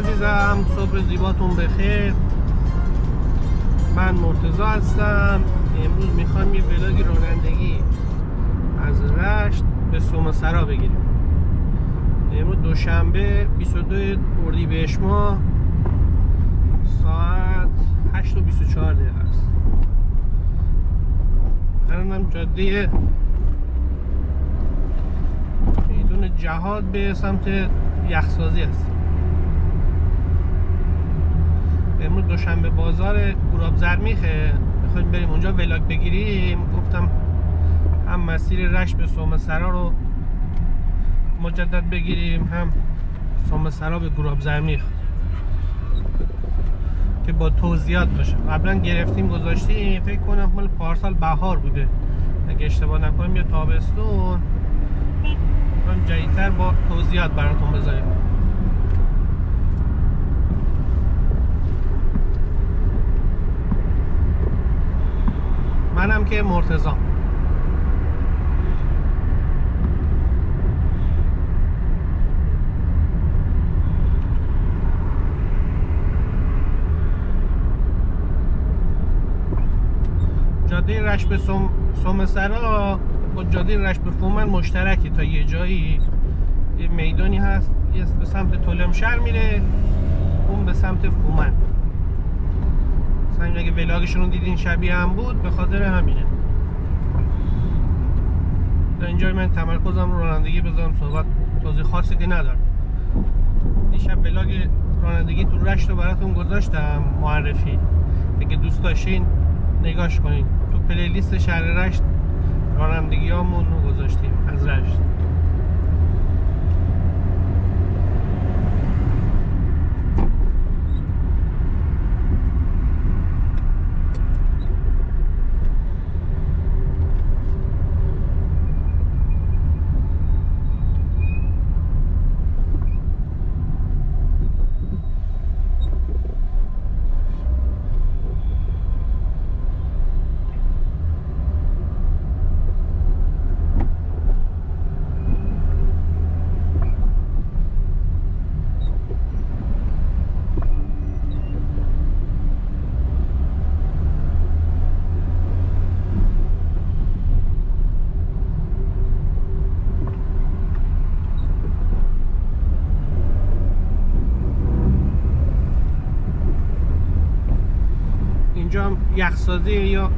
عزیزم، صبح زیباتون بخیر. من مرتضی هستم. امروز میخوام یه ولاگ رانندگی از رشت به سومسرا بگیریم. امروز دوشنبه 22 اردیبهشت ماه ساعت 8:24 است. الانم جاده میدون جهاد به سمت یخسازی است. امروز دوشنبه بازار گوراب زرمیخه، میخوایم بریم اونجا ولاگ بگیریم. گفتم هم مسیر رشت به سومسرا رو مجدد بگیریم، هم سومسرا به گوراب زرمیخ که با توضیحات باشه. قبلا گرفتیم گذاشتیم، فکر کنم مال پارسال بهار بوده اگه اشتباه نکنم یا تابستون. من جدیدتر با توضیحات براتون بذاریم. منم که مرتضی. جاده رشت به سومسرا با جاده رشت به فومن مشترکی. تا یه جایی یه میدانی هست، یه به سمت تلمشهر میره، اون به سمت فومن. مثلا اگه ولاگشون رو دیدین شبیه هم بود، به خاطر همینه. در اینجا من تمرکزم رو رانندگی بذارم، صحبت توضیح خاصی که ندارم. دیشب ولاگ رانندگی تو رشت رو براتون گذاشتم معرفی، اگه دوست داشتین نگاش کنین. تو پلیلیست شهر رشت رانندگی هامون رو گذاشتیم از رشت. اینجا یخسازی یا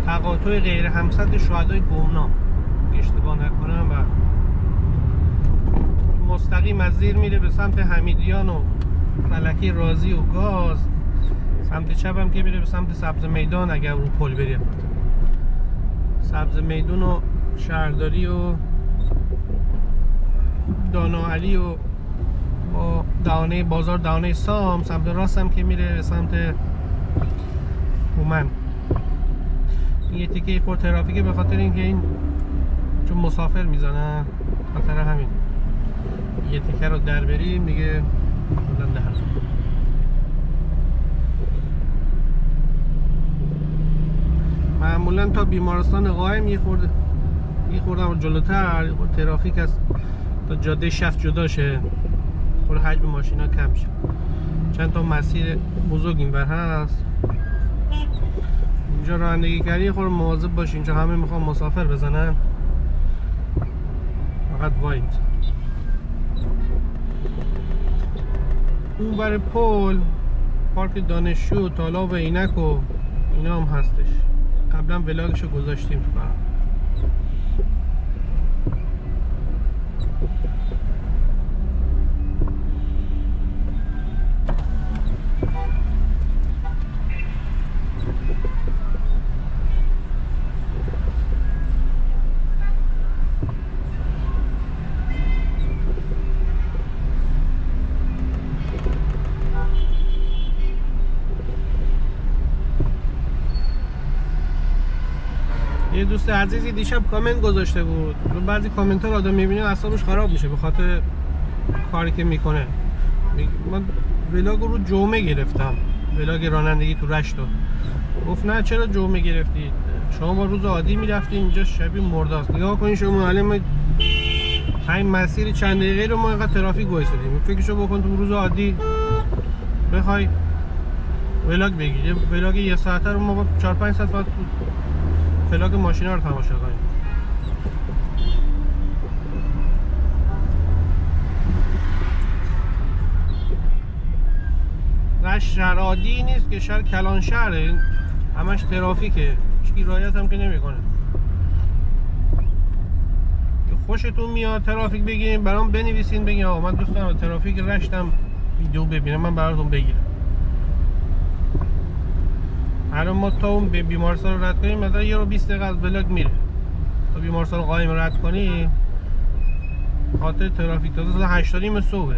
تقاطع غیر همسد شهدای گمنام اشتباه نکنم، و مستقیم از زیر میره به سمت حمیدیان و فلکی رازی و گاز. سمت چپ هم که میره به سمت سبز میدان اگر رو پل بریم. سبز میدان و شهرداری و داناعلی و با دهانه بازار دهانه سام. سمت راست هم که میره به سمت هومن. این یه تیکه پر ترافیکه به خاطر اینکه این چون مسافر میزنن، خاطر همین یه تیکه رو در بریم دیگه بلنده هست. معمولا تا بیمارستان قائم یه خورده جلوتر ترافیک است تا جاده شفت جدا شه، خود حجم ماشینا کم شه. چند تا مسیر بزرگ این بر هست. اینجا رانندگی کردی خود مواظب باش، اینجا همه میخوان مسافر بزنن، فقط واید. اون بر پل پارک دانشجو، تالاب عینک و اینا هم هستش. قبلا ولاگشو گذاشتیم تو برام. یه دوست عزیزی دیشب کامنت گذاشته بود. رو بعضی کامنت ها رو آدم میبینه اعصابش خراب میشه به خاطر کاری که میکنه. من ولاگ رو جمعه گرفتم، ولاگ رانندگی تو رشت. گفت نه چرا جمعه گرفتید؟ شما با روز عادی میرفتید اینجا شبیه مرداست. نگاه کنین شما، الان همین مسیر چند دقیقه رو ما اینقدر ترافیک وایسادیم. فکرشو بکن تو روز عادی بخوای ولاگ بگیری، ولاگ یه ساعته رو ما با 4-5 ساعت فقط ولاگ ماشینا رو تماشا کنیم. رشت شهر عادی نیست که، شهر کلان شهره، همش ترافیکه، هیچکی رعایت هم که نمیکنه. خوشتون میاد ترافیک بگیریم برام بنویسین، بگین آقا من دوست دارم ترافیک رشتم ویدیو ببینم، من براتون بگیرم. الان ما تا اون بیمارستان رو رد کنیم مثلا 1 رو 20 دقیقه از ولاگ میره. تا بیمارستان قایم رد کنیم خاطر ترافیک تا 8:30 صبح.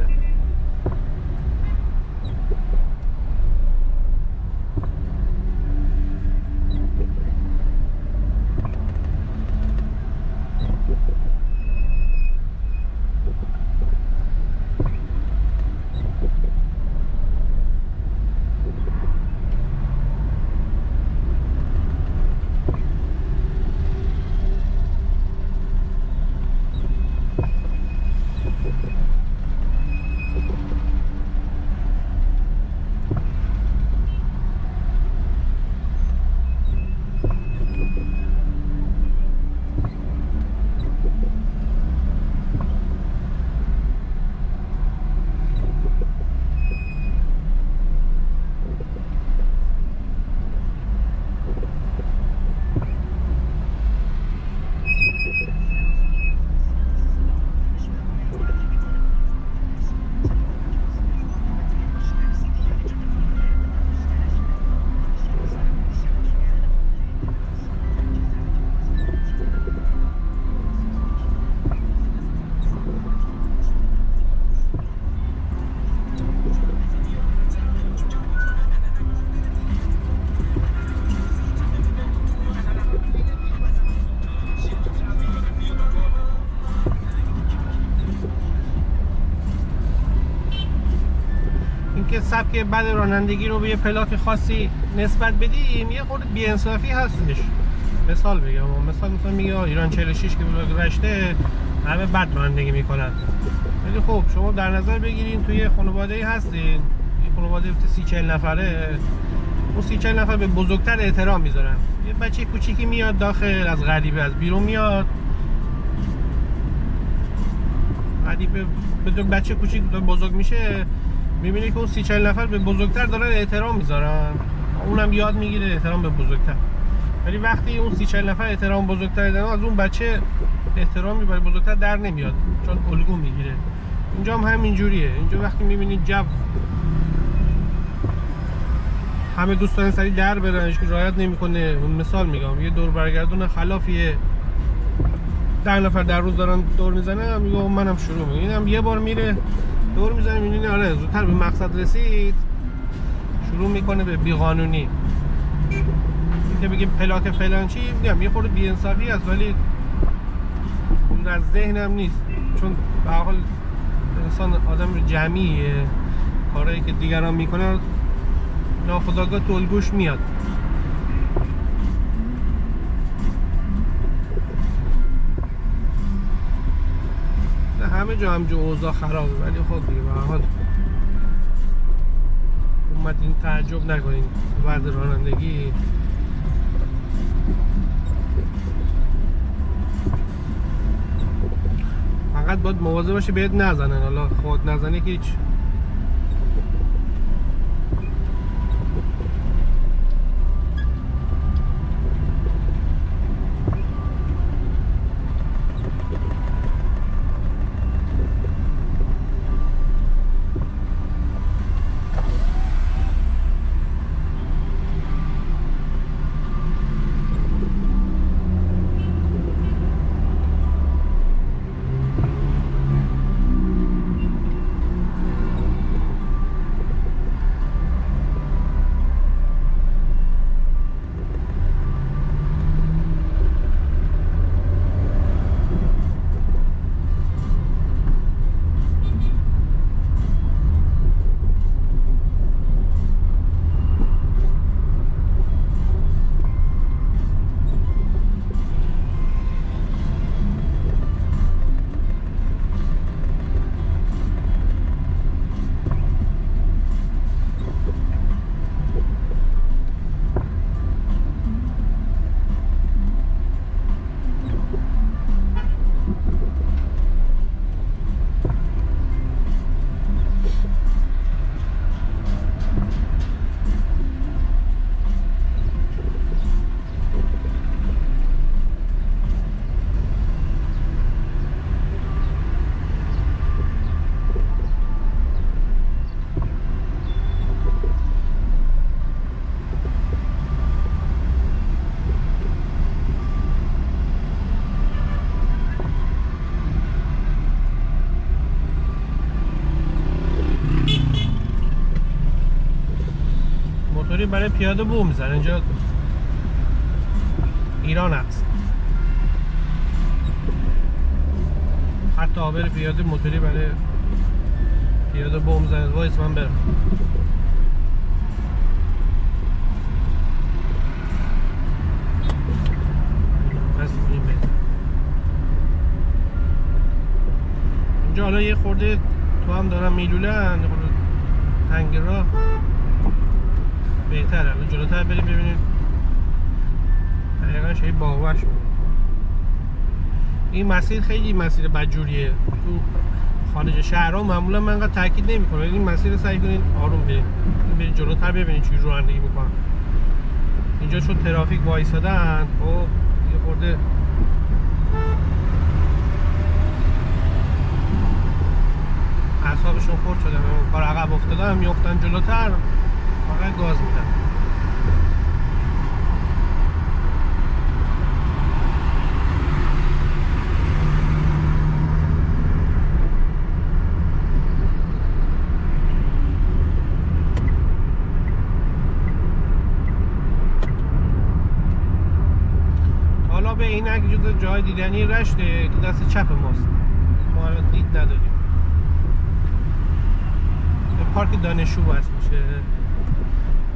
که سبک بد رانندگی رو به یه پلاک خاصی نسبت بدیم یه خورده بی‌انصافی هستش. مثال بگم، مثلا میگه ایران 46 که بلاک رشته همه بد رانندگی میکنن. ولی خب شما در نظر بگیرین توی خانواده‌ای هستین، یه خانواده 30-40 نفره، اون 30-40 نفر به بزرگتر احترام میذارن. یه بچه کوچیکی میاد داخل، از غریبه از بیرون میاد، غریبه بدون بچه کوچیک بزرگ میشه، میبینی که اون 30-40 نفر به بزرگتر دارن احترام میذارن، اونم یاد میگیره احترام به بزرگتر. ولی وقتی اون 30-40 نفر احترام بزرگتر دارن، از اون بچه احترامی برای بزرگتر در نمیاد، چون الگو میگیره. اینجا هم همین جوریه. اینجا وقتی میبینی جو همه دوستان سری در برنش که رعایت نمیکنه، مثال میگم یه دور برگردون خلافیه 10 نفر در روز دارن دور میزنن، میگم منم شروع میگم، اینم یه بار میره دور میزنه، میبینی آره زودتر به مقصد رسید، شروع میکنه به بیقانونی. که بگیم پلاک فلان چی، میگم یه خورده بی‌انصافی است، ولی دور از ذهنم نیست، چون به هر حال انسان آدم جمعیه، کارهایی که دیگران میکنن ناخودآگاه تو الگوش میاد. همه جا همجا اوضاع خرابه، ولی خب دیگه به هر حال اومدین تعجب نکنین بعد رانندگی. فقط باید مواظب باشی بهت نزنن، حالا خود نزنه که هیچ. برای پیاده بو میزنه. اینجا ایران هست، خط عابر پیاده موتوری برای پیاده بو میزنه. وایس من برم. اینجا حالا یه خورده تو هم دارم میلولن، تنگ راه بهتره. حالا جلوتر بریم ببینیم دقیقا شایی باغوش. این مسیر خیلی مسیر بدجوریه. تو خارج شهرها معمولا من انقدر تاکید نمی‌کنم، این مسیر سعی کنین آروم برید جلوتر ببینید چی رانندگی میکنن. اینجا چون ترافیک وایسادن، خب یه خورده اعصابشون خورد شده، کار عقب افتادن، میافتن جلوتر، فقط گاز میدن. حالا به اینک جدا جای دیدنی رشته که دست چپ ماست، ما الان دید نداریم. پارک دانشجو هست میشه.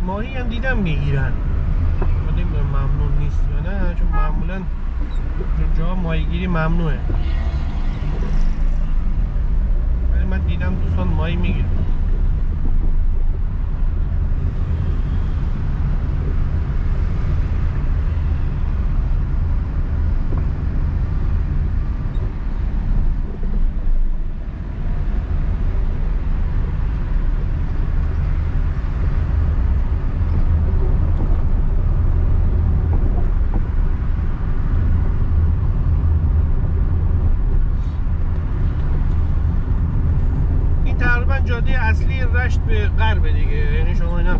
ماهی هم دیدم میگیرن، نمیدونم ممنوع نیست یا نه، چون معمولا جا ماهیگیری ممنوعه، ولی من دیدم دوستان ماهی میگیرن. جاده اصلی رشت به غرب دیگه، یعنی شما اینا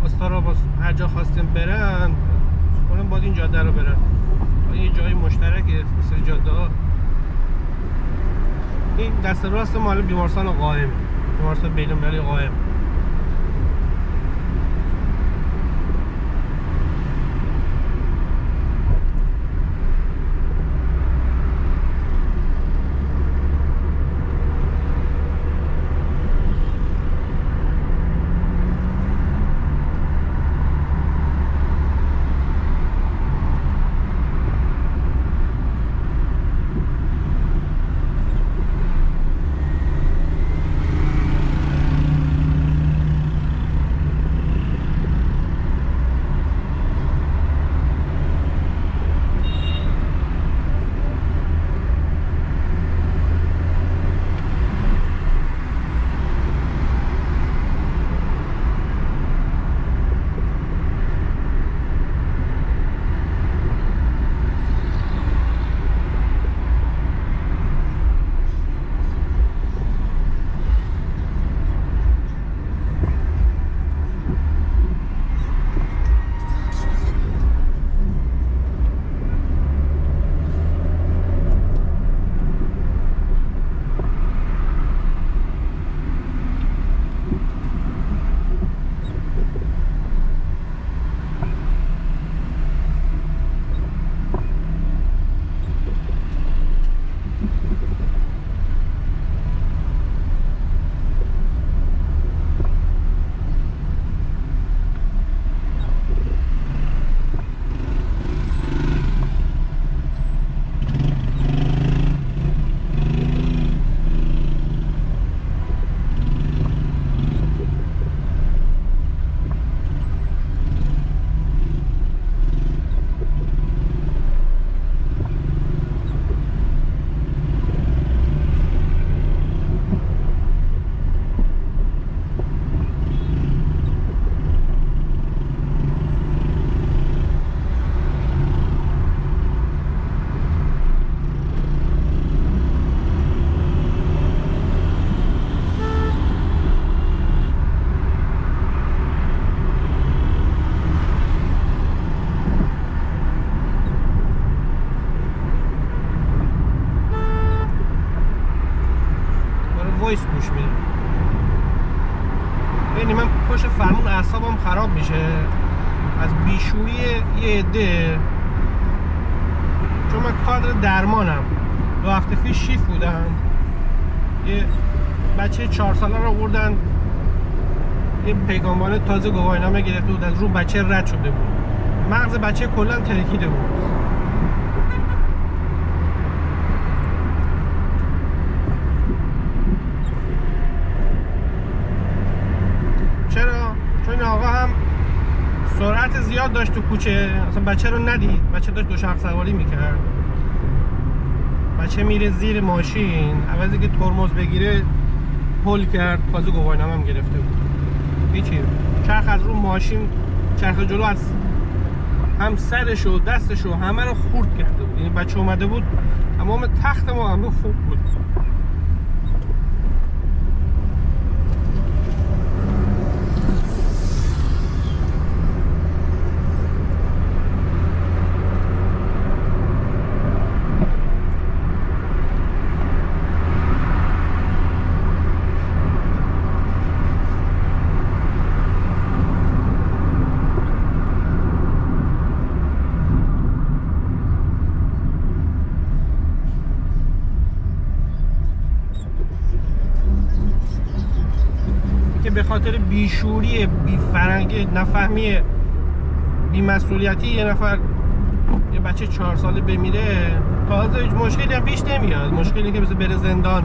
استارا باز هر جا خواستیم برن کنم باید این جاده رو برن. یه جای مشترکه مثل جاده ها. این دست راست مال بیمارستان قائم، بیمارستان بین‌المللی قائم. باشه فرمون اعصابم خراب میشه از بیشوری یه عده. چون من کادر درمانم، 2 هفته پیش شیفت بودم، یه بچه 4 ساله رو بردن، یه پیگامبان تازه گواهینامه گرفته بود، از رو بچه رد شده بود، مغز بچه کلا ترکیده بود. چرا؟ چون این آقا هم سرعت زیاد داشت تو کوچه، اصلا بچه رو ندید، بچه داشت دوچرخه سواری میکرد، بچه میره زیر ماشین، عوضی که ترمز بگیره هول کرد، تازه گواهینامه هم گرفته بود. هیچی، چرخ از رو ماشین، چرخ جلو از هم سرش و دستش و همه رو خورد کرده بود. یعنی بچه اومده بود تمام تخت ما همه خوب بود. به خاطر بیشوری، بیفرنگی، نفهمی، بی‌مسئولیتی یه نفر، یه بچه 4 ساله بمیره، تازه هیچ مشکلی هم پیش نمیاد. مشکلی که بره زندان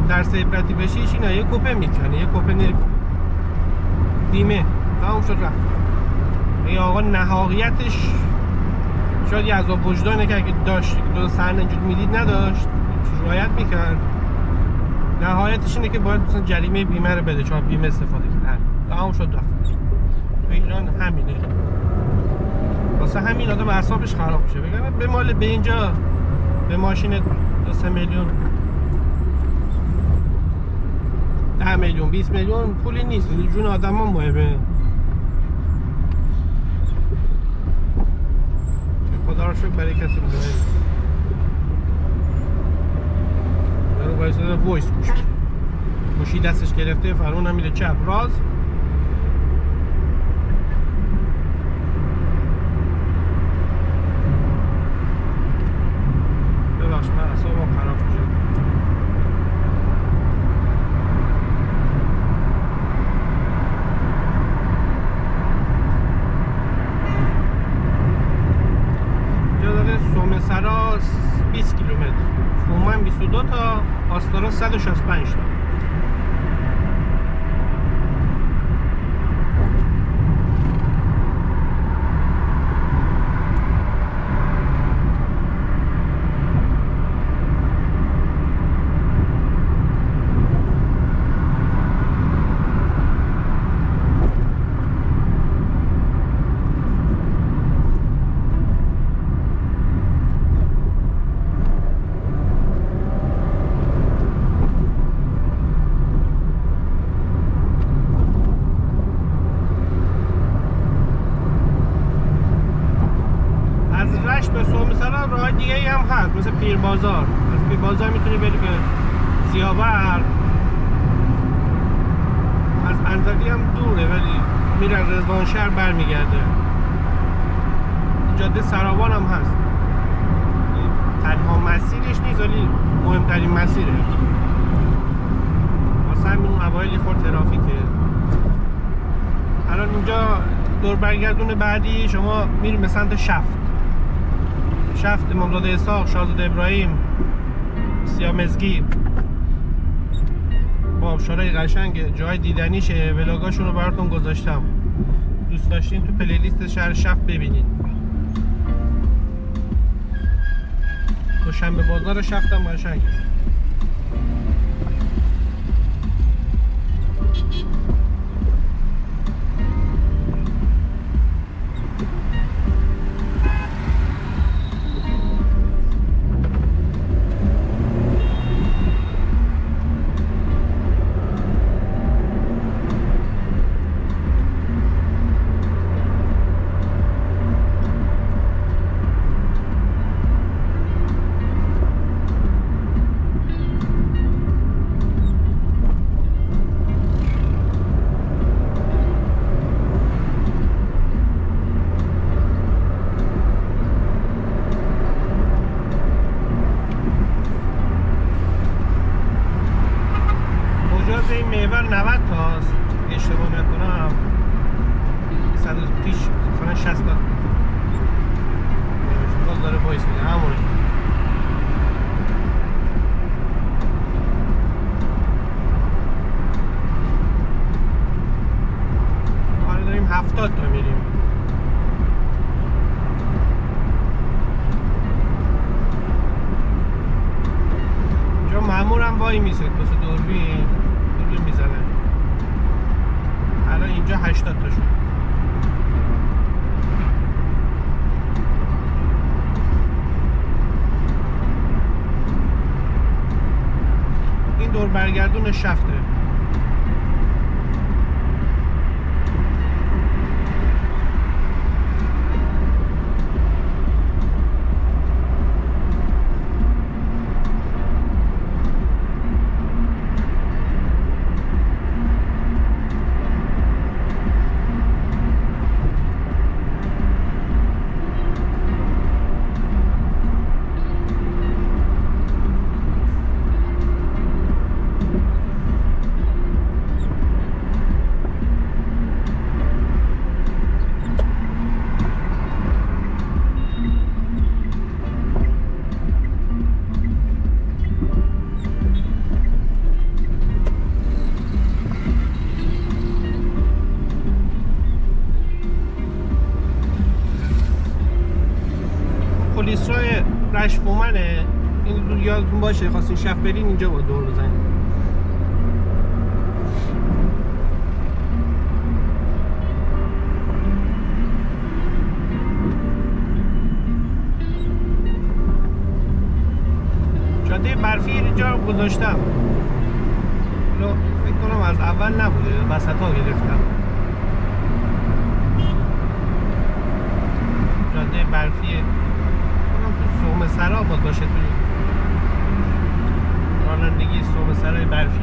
درس عبرتی بشه چی نه، یه کوپه میکنه، یه کوپه بیمه تمام شد رفت. یه آقا نهایتش شاید یه عذاب وجدانه که اگه داشت 2 سرنجود میدید نداشت رعایت میکرد، نهایتش اینه که باید مثلا جریمه بیمه رو بده، چون بیمه استفاده کرد. تمام شد رفت. تو ایران همینه، واسه همین آدم اعصابش خراب میشه. بگم به مال به اینجا به ماشین 3 میلیون 10 میلیون 20 میلیون پولی نیست، جون آدم ها مهمه. خدا رو شکر برای کسی مهم نیست. وایساده وایس گوشی دستش گرفته، فرمون هم میره چپ راست. ببخش من اعصابم خراب میشه. اینجا داره سومسرا 20 کیلومتر، فومن 22 تا، آستارا 165 تا. به سومسرا راه دیگه ای هم هست، مثل پیر بازار. از پیر بازار میتونی بری به زیاور، از انزلی هم دوره ولی میره رضوان شهر برمیگرده. جاده سراوان هم هست، تنها مسیرش نیست ولی مهمترین مسیره. واسه همین اون اوایل خورد ترافیکه. الان اینجا دور برگردون بعدی شما میریم به سمت شفت، امامزاده اسحاق، شاهزاده ابراهیم، سیامزگی، با آبشارهای قشنگ، جای دیدنیشه. ولاگاشون رو براتون گذاشتم، دوست داشتین تو پلیلیست شهر شفت ببینید. دوشنبه بازار شفت هم قشنگه. وای میسه واسه دوربین میزنن. الان اینجا 80 تا شد. این دور برگردون شفته. پلیسرای رشفومنه. این یادتون باشه خواستین شب برین اینجا با دور بزنین. جاده برفی اینجا گذاشتم. فکر کنم از اول نبوده، وسط ها گرفتم. جاده برفیه. سوم سرا باید باشه توی رانندگی سوم سرای برفی.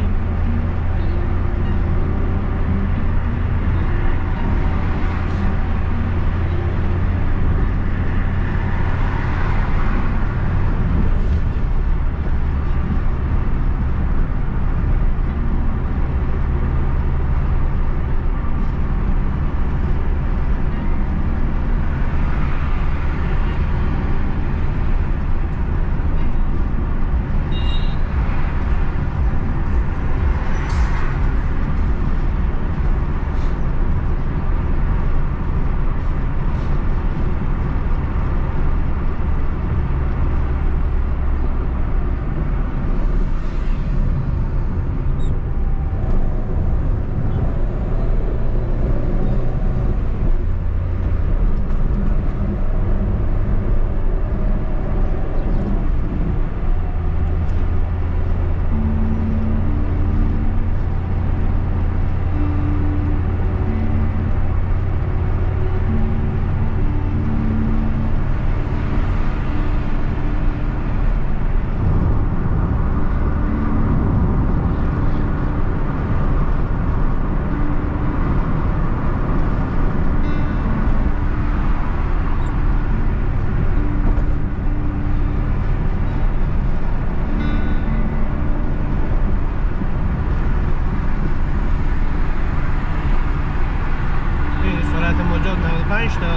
مجاز 95 تا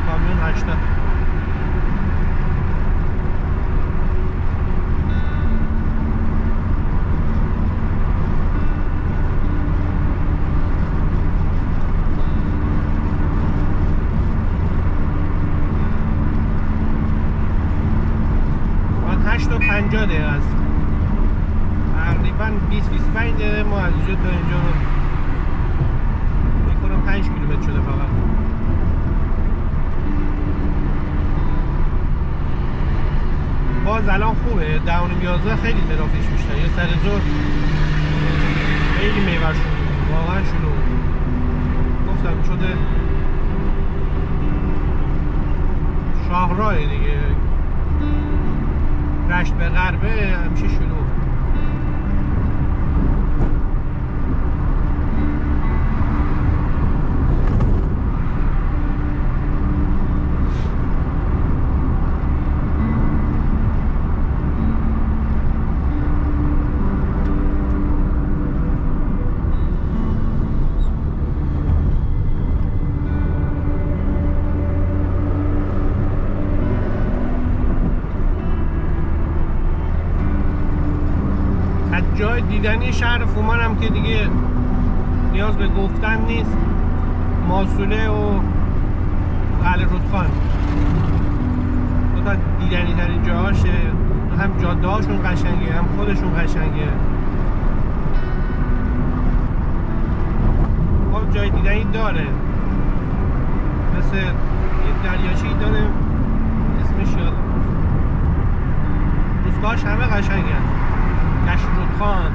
کامیون 80. من 8 تا 50 دقیقه است. تقریبا 20-25 دقیقه ما از اینجا تا اینجا میکنم 5 کیلومتر شده فقط. باز الان خوبه 10:11 خیلی ترافیک بیشتر. یه سر ظهر خیلی میور شلوغ، واقعا شلوغ. گفتم شده شاهراه دیگه، رشت به غربه همیشه شلوغ. جای دیدنی شهر فومان هم که دیگه نیاز به گفتن نیست، ماسوله و قلعه رودخان دو تا دیدنی ترین جاهاشه. هم جاده هاشون قشنگه، هم خودشون قشنگه. جای دیدنی داره، مثل یه دریاچه‌ای داره اسمش یادم روستاش همه قشنگن. کشت رودخان،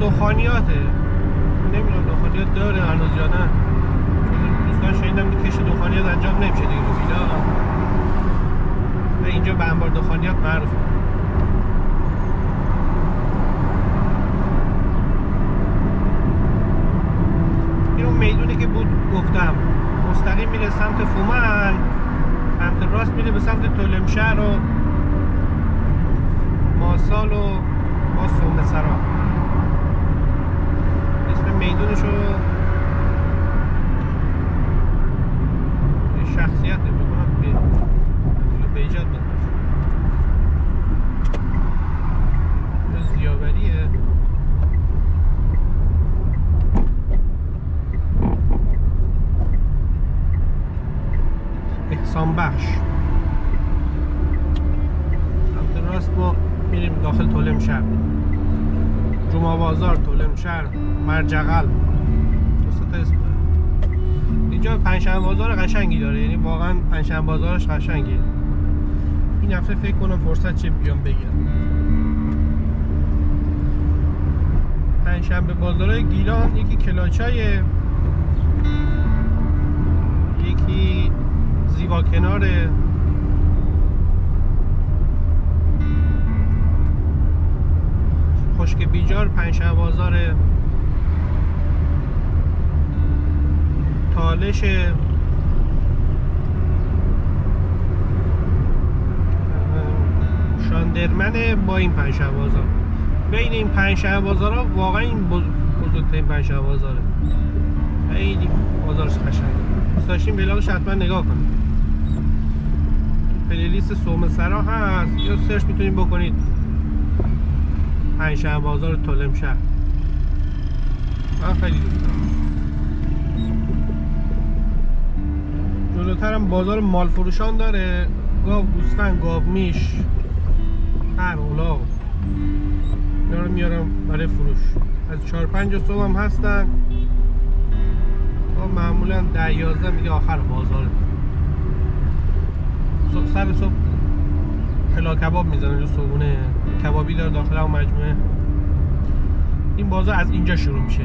دخانیاته. نمیدونم دخانیات داره هنوز یا نه، دوستان شنیدم که کشت دخانیات انجام نمیشه دیگه رو ویلا و اینجا به انبار دخانیات معروفه. این اون میدونی که بود گفتم مستقیم میره سمت فومن، سمت راست میره به سمت تولمشهر و ماسال و با سومسرا. اسم میدونشو یه شخصیت بکنم به ایجاد بکنم زیاوریه. احسان بخش. سمت راست ما میریم داخل تولمشهر، جمعه بازار، تولمشهر، مرجقل، دوستا اسم اینجا پنجشنبه بازار قشنگی داره، یعنی واقعا پنجشنبه بازارش قشنگه. این هفته فکر کنم فرصت چه بیام بگیرم. پنجشنبه بازار گیلان یکی کلاچای، یکی زیبا کناره، خشک بیجار، پنجشنبه بازار تالش، شاندرمنه با این پنجشنبه بازار. بین این پنجشنبه بازارها واقعا این بزرگترین پنجشنبه بازاره، خیلی بازارش قشنگه. دوست داشتین ولاگش حتما نگاه کنید. پلیلیست سومسرا هست یا سرچ میتونید بکنید پنجشنبه بازار تولمشهر. من خیلی دوست دارم. جلوتر هم بازار مال فروشان داره، گاو، گوسفند، گاو میش، هر اولاغ اینا رو میارم برای فروش. از 4-5 صبح هم هستن تا معمولا 10-11 میگه آخر بازاره. سر صبح پلا کباب میزنن، جو صبحونه کبابی داره داخل اون مجموعه. این بازار از اینجا شروع میشه،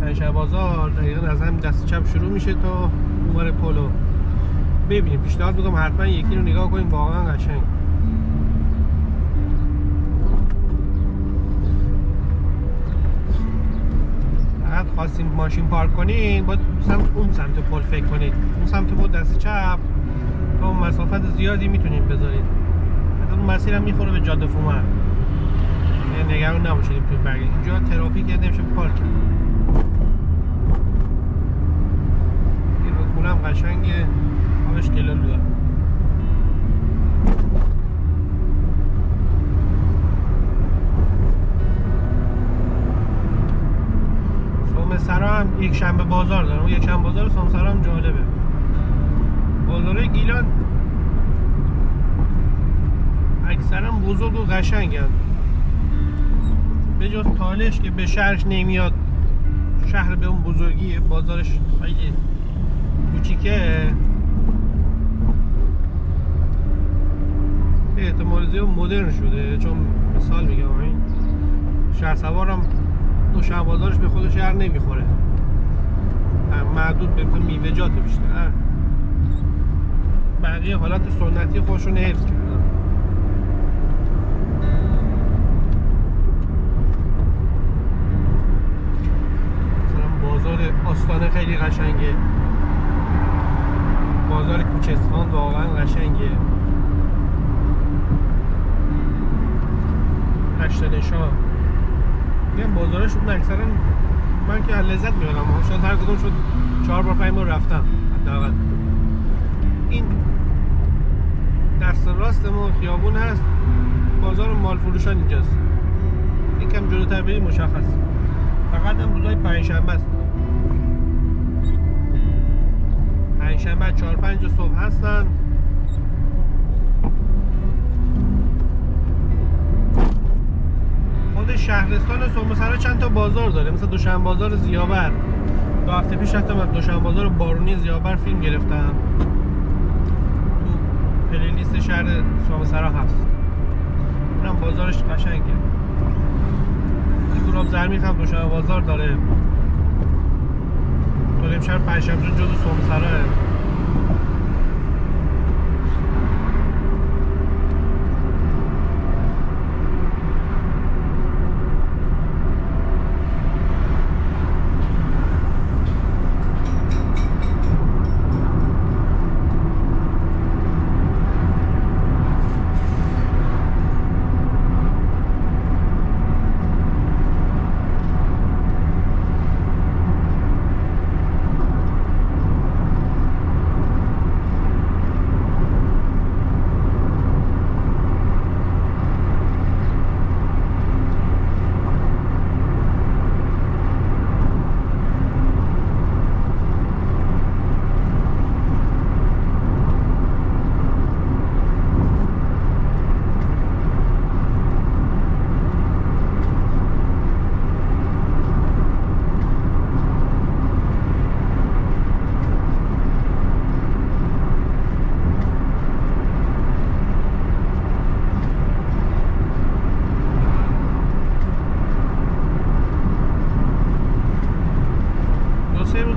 پنجشنبه بازار دقیقاً از همین دست چپ شروع میشه تا اونور پلو. ببینیم، پیشنهاد میکنم حتما یکی رو نگاه کنیم، واقعا قشنگ. فقط خواستیم ماشین پارک کنین باید اون سمت پل فکر کنید، اون سمت پل دست چپ تا اون مسافت زیادی میتونید بذارید. اون مسیر هم میخوره به جاده فومن، یعنی نگران نباشید میتونید برگردید. اینجا ترافیک نمیشه پارک. این رودخونه هم قشنگه، آبش گلالو داره. یک شنبه بازار دارن. اون یک شنبه بازار سامسر هم جالبه. بازار گیلان اکثرا بزرگ و قشنگن، به جز تالش که به شهرش نمیاد. شهر به اون بزرگیه، بازارش خیلی کوچیکه. احتمال زیاد مدرن شده، چون مثال میگم این شهر سوارم دوشنبه بازارش به خود شهر نمیخوره، معدود به میوه‌جات بیشتر. بقیه حالت سنتی خودشون حفظ کردن. مثلا بازار آستانه خیلی قشنگه، بازار کوچستان واقعا قشنگه. رشت نشان میگم بازارشون اکثرا من که لذت میبرم، شاید هر کدوم شد 4 بار 5 بار رفتم حداقل. این دست راست ما خیابون هست، بازار مال فروشان اینجاست. یکم جلوتر بریم مشخص، فقط هم روزهای پنجشنبه است. پنجشنبه 4-5 صبح هستن. خود شهرستان سرمسرا چند تا بازار داره، مثلا دوشنبه بازار زیابر. 2 هفته پیش رفتم از دوشنبه بازار بارونی زیابر فیلم گرفتم، تو پلیلیست شهر سرمسرا هست. اونم بازارش قشنگه. گلاب زرمیخ هم دوشنبه بازار داره. داریم شهر پنجشنبه جزو سرمسراه.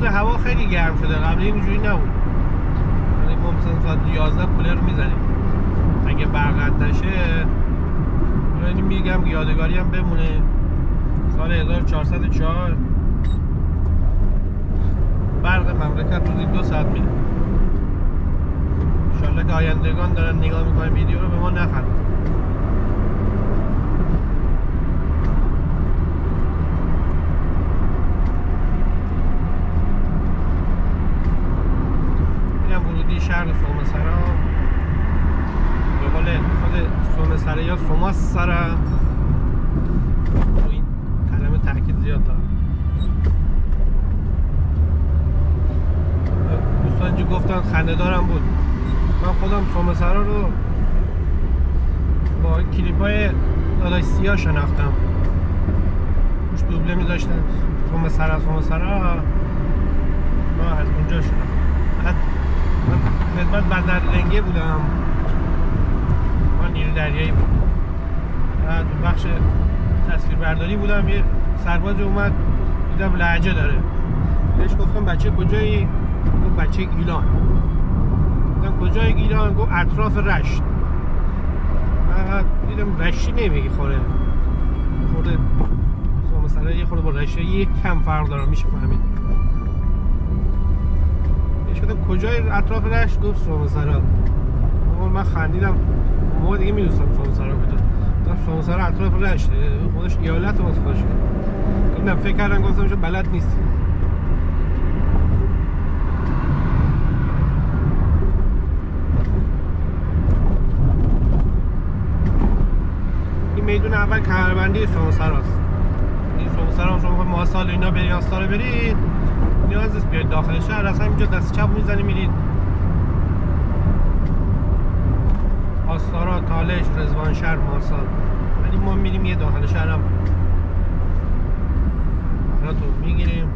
هوا خیلی گرم شده، قبل اینجوری نبود. یعنی ما مثلا ساعت 11 کولر رو میزنیم، اگه برق قطع نشه. یعنی میگم یادگاری هم بمونه. سال 1404 برق مملکت روزی 2 ساعت میره. انشالله که آیندگان دارن نگاه میکنن ویدیو رو به ما نخندن. شهر سرمسرا به قول خود سرمسرا یا سماسرا، این کلمه تاکید زیاد داره. دوستان اینجا گفتن خنده دارم بود. من خودم سرمسرا رو با کلیپ های داداش سیاه شناختم، روش دوبله میذاشتن سرمسرا. ما از اونجا شناختم. من خدمت بندر لنگه بودم، من نیروی دریایی بود. تو بخش تصویربرداری بودم. یه سرباز اومد، دیدم لهجه داره. بهش گفتم بچه کجایی؟ گفت بچه گیلان. گفتم کجای گیلان؟ گفت اطراف رشت. من دیدم رشتی نمیگی خوره، خورده مثلا یه خورده با رشتی یک کم فرق دارم، میشه فهمید. شدم کجای اطراف رشت؟ گفت سرمسرا. من خندیدم، موقع دیگه میدونستم سرمسرا کجاست. گفتم سرمسرا اطراف رشته، خودش ایالت واسه خودش. گفتم فکر کردم، گفتم شو بلد نیستی. این میدون اول کمربندی سرمسراست. این سرمسرا شما ماه سال اینا بری آستانه برید، نیاز نیست بیاید داخل شهر، از همینجا دست چپ میزنی میرید آستارا، تالش، رضوانشهر، مارسال. ولی ما میریم یه داخل شهر هم براتون میگیریم.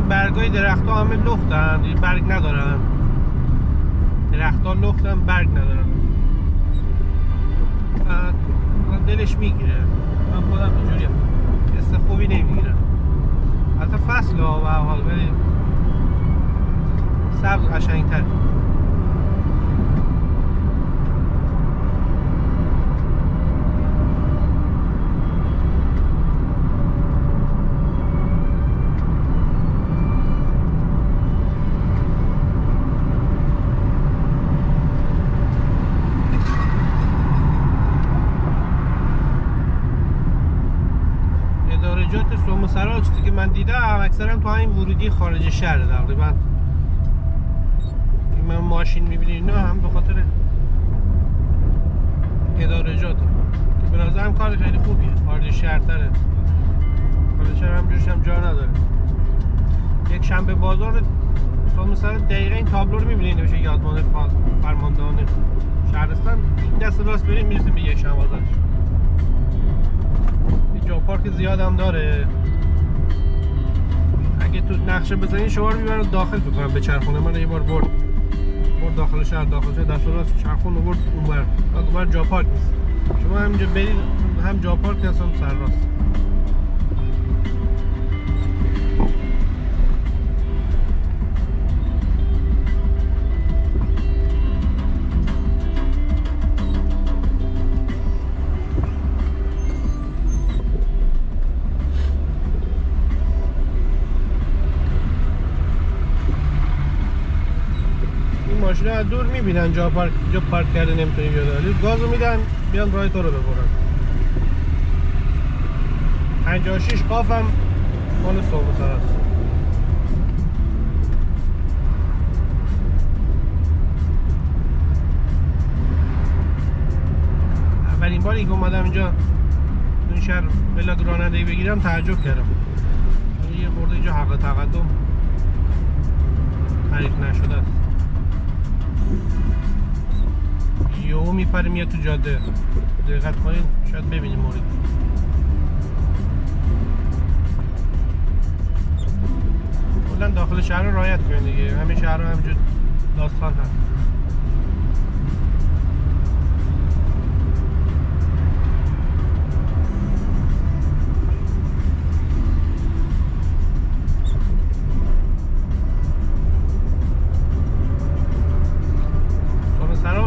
برگای درخت ها همه لختن، برگ ندارن. درخت ها لختن، برگ ندارن. دلش میگیره. من خودم اینجوری حس خوبی نمیگیرم. حتی فصل ها و حال ولی سبز قشنگ‌تر. سرا چیزی که من دیدم اکثرا تو همین ورودی خارج شهر تقریبا. من ماشین میبینید نه هم به خاطر ادارجات که به نظرم کار خیلی خوبیه. خارج شهرتره، خارج شهر همجورش هم جا نداره. یک شنبه بازار مثلا دقیقه این تابلو رو میبینید نمیشه یادمان فرماندهان شهرستان. این دست راست بریم میرسیم به یک شنبه بازار. جا پارک زیاد هم داره. اگه تو نقشه بزنین شما رو میبرن داخل فکر کنم به چرخونه. من یه بار برد داخل شهر دست راست چرخون رو برد اونور جا پارک نیست. شما همینجا برید هم جا پارک هست هم سر راست. ماشینا از دور میبینن جا پارک کرده نمیتونی بیاد، گازو میدن بیان راه تو رو ببرن. 56 قاف هم مال سومسر است. اولین باری که اومدم اینجا این شهر ولاگ رانندگی بگیرم تعجب کردم. یه خورده اینجا حق تقدم تعریف نشده است. یهو میپره میاد تو جاده. دقت کنین شاید ببینیم مورد. کلا داخل شهر رو رعایت کنین دیگه. همه شهر ها همینجور داستان هست.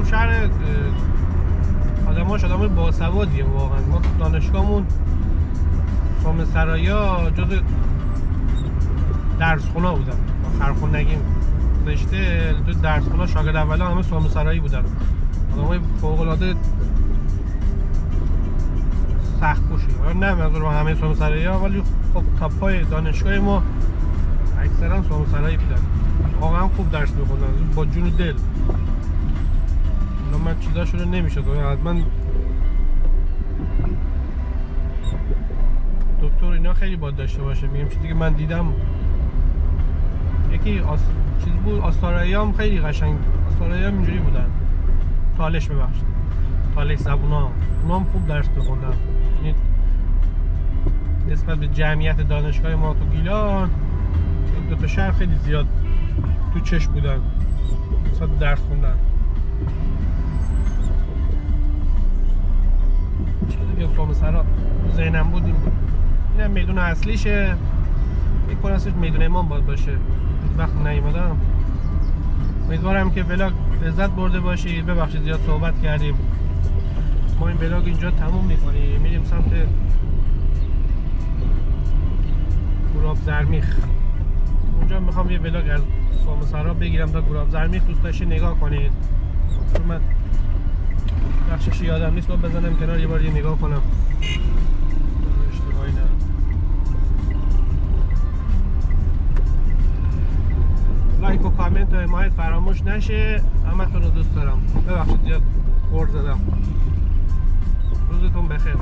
شهر آدمای باسوادیه واقعا. ما دانشگاهمون سومسرایا جز درسخونه بودن. خرخونگی رشته تو درسخونه شاگرد اولا همه سومسرایی بودن. آدمای فوق العاده سخت کوشی. نه منظور با همه سومسرایا ولی خب تاپای دانشگاه ما اکثرا سومسرایی بودن. واقعا خوب درس می‌خوندن با جون و دل. من چیزاشو رو نمیشه حتما دکتر اینا خیلی باید داشته باشه. میگم چیزی که من دیدم یکی چیز بود. آستارایی هم خیلی قشنگ. آستارایی هم اینجوری بودن. تالش ببخشید تالش زبونا اونا هم خوب درس بخوندن. یعنی نسبت به جمعیت دانشگاه ما تو گیلان این دو تا شهر خیلی زیاد تو چشم بودن نسبت درس خوندن. چیزی که سومسرا ذهنم بود این بود. اینم میدون اصلیشه. فکر کنم اصلیش میدون امام باید باشه. وقت نیومدم. امیدوارم که ولاگ لذت برده باشید. ببخشید زیاد صحبت کردیم. ما این ولاگ اینجا تموم میکنیم. میریم سمت گوراب زرمیخ. اونجا میخوام یه ولاگ از سومسرا بگیرم تا گوراب زرمیخ. دوست داشتید نگاه کنید. من نقشش یادم نیست، با بزنم کنار یه بار یه نگاه کنم اشتباهی نه. لایک و کامنت و حمایت فراموش نشه. همتون رو دوست دارم. ببخشید زیاد غر زدم. روزتون بخیر.